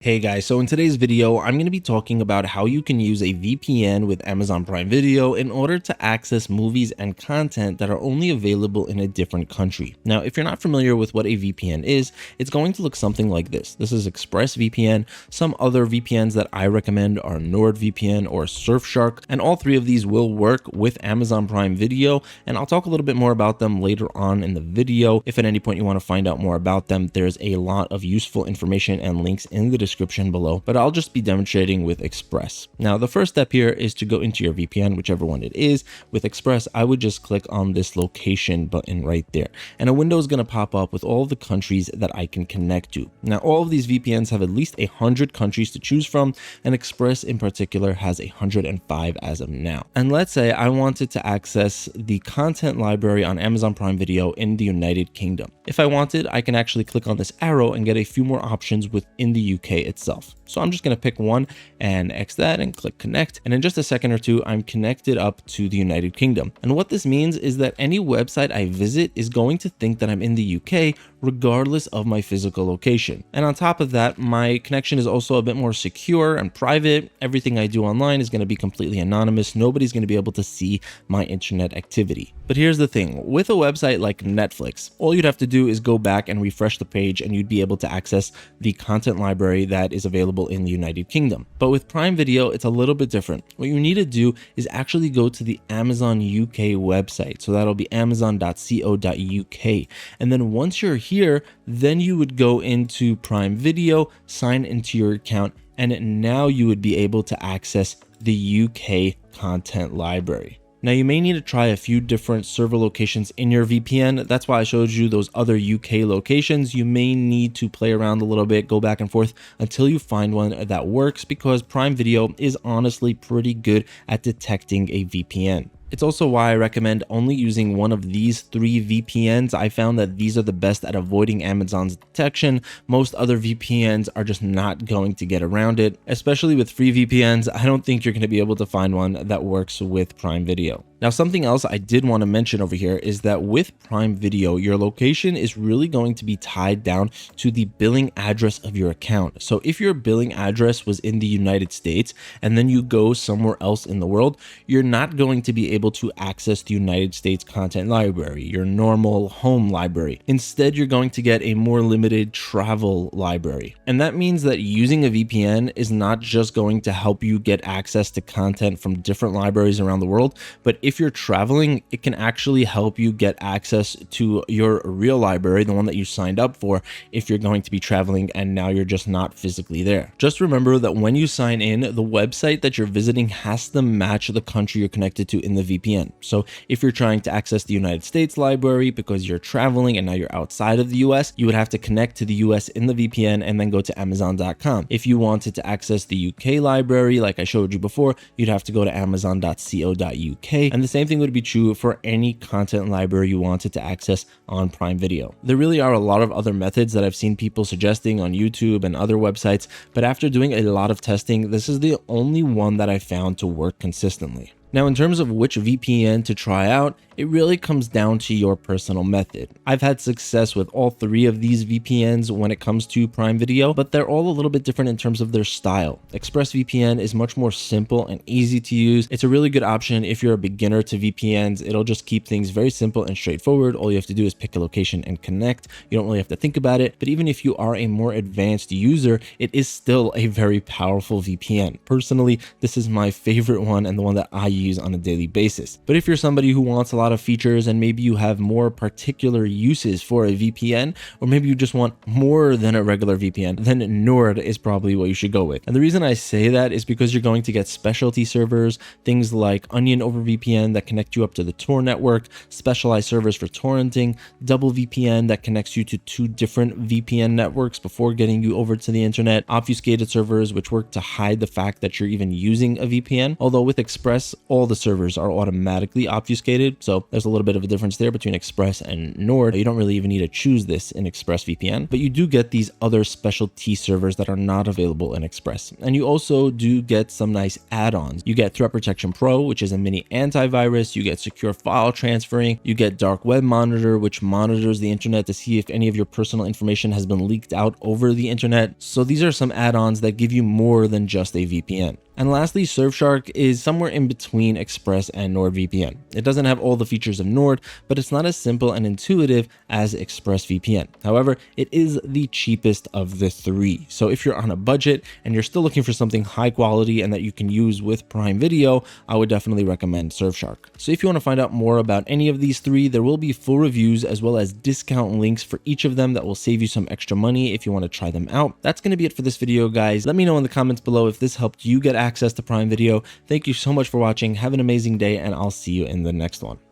Hey guys, so in today's video, I'm going to be talking about how you can use a VPN with Amazon Prime Video in order to access movies and content that are only available in a different country. Now, if you're not familiar with what a VPN is, it's going to look something like this. This is ExpressVPN. Some other VPNs that I recommend are NordVPN or Surfshark, and all three of these will work with Amazon Prime Video, and I'll talk a little bit more about them later on in the video. If at any point you want to find out more about them, there's a lot of useful information and links in the description below, but I'll just be demonstrating with Express. Now, the first step here is to go into your VPN, whichever one it is. With Express, I would just click on this location button right there, and a window is going to pop up with all of the countries that I can connect to. Now, all of these VPNs have at least 100 countries to choose from, and Express in particular has 105 as of now. And let's say I wanted to access the content library on Amazon Prime Video in the United Kingdom. If I wanted, I can actually click on this arrow and get a few more options within the UK itself. So I'm just going to pick one and X that and click connect. And in just a second or two, I'm connected up to the United Kingdom. And what this means is that any website I visit is going to think that I'm in the UK regardless of my physical location. And on top of that, my connection is also a bit more secure and private. Everything I do online is going to be completely anonymous. Nobody's going to be able to see my internet activity. But here's the thing, with a website like Netflix, all you'd have to do is go back and refresh the page and you'd be able to access the content library that is available in the United Kingdom. But with Prime Video, it's a little bit different. What you need to do is actually go to the Amazon UK website. So that'll be amazon.co.uk. And then once you're here, then you would go into Prime Video, sign into your account, and now you would be able to access the UK content library. Now, you may need to try a few different server locations in your VPN. That's why I showed you those other UK locations. You may need to play around a little bit, go back and forth until you find one that works, because Prime Video is honestly pretty good at detecting a VPN. It's also why I recommend only using one of these three VPNs. I found that these are the best at avoiding Amazon's detection. Most other VPNs are just not going to get around it. Especially with free VPNs, I don't think you're going to be able to find one that works with Prime Video. Now, something else I did want to mention over here is that with Prime Video, your location is really going to be tied down to the billing address of your account. So if your billing address was in the United States and then you go somewhere else in the world, you're not going to be able to access the United States content library, your normal home library. Instead, you're going to get a more limited travel library. And that means that using a VPN is not just going to help you get access to content from different libraries around the world, but if you're traveling, it can actually help you get access to your real library, the one that you signed up for, if you're going to be traveling and now you're just not physically there. Just remember that when you sign in, the website that you're visiting has to match the country you're connected to in the VPN. So if you're trying to access the United States library because you're traveling and now you're outside of the US, you would have to connect to the US in the VPN and then go to amazon.com. If you wanted to access the UK library, like I showed you before, you'd have to go to amazon.co.uk. And the same thing would be true for any content library you wanted to access on Prime Video. There really are a lot of other methods that I've seen people suggesting on YouTube and other websites, but after doing a lot of testing, this is the only one that I found to work consistently. Now, in terms of which VPN to try out, it really comes down to your personal method. I've had success with all three of these VPNs when it comes to Prime Video, but they're all a little bit different in terms of their style. ExpressVPN is much more simple and easy to use. It's a really good option if you're a beginner to VPNs. It'll just keep things very simple and straightforward. All you have to do is pick a location and connect. You don't really have to think about it. But even if you are a more advanced user, it is still a very powerful VPN. Personally, this is my favorite one and the one that I use on a daily basis. But if you're somebody who wants a lot of features and maybe you have more particular uses for a VPN, or maybe you just want more than a regular VPN, then Nord is probably what you should go with. And the reason I say that is because you're going to get specialty servers, things like Onion over VPN that connect you up to the Tor network, specialized servers for torrenting, double VPN that connects you to two different VPN networks before getting you over to the internet, obfuscated servers which work to hide the fact that you're even using a VPN. Although with Express, all the servers are automatically obfuscated. So there's a little bit of a difference there between Express and Nord. You don't really even need to choose this in ExpressVPN, but you do get these other specialty servers that are not available in Express. And you also do get some nice add-ons. You get Threat Protection Pro, which is a mini antivirus. You get secure file transferring. You get Dark Web Monitor, which monitors the internet to see if any of your personal information has been leaked out over the internet. So these are some add-ons that give you more than just a VPN. And lastly, Surfshark is somewhere in between Express and NordVPN. It doesn't have all the features of Nord, but it's not as simple and intuitive as ExpressVPN. However, it is the cheapest of the three. So if you're on a budget and you're still looking for something high quality and that you can use with Prime Video, I would definitely recommend Surfshark. So if you want to find out more about any of these three, there will be full reviews as well as discount links for each of them that will save you some extra money if you want to try them out. That's going to be it for this video, guys. Let me know in the comments below if this helped you get access to Prime Video. Thank you so much for watching. Have an amazing day, and I'll see you in the next one.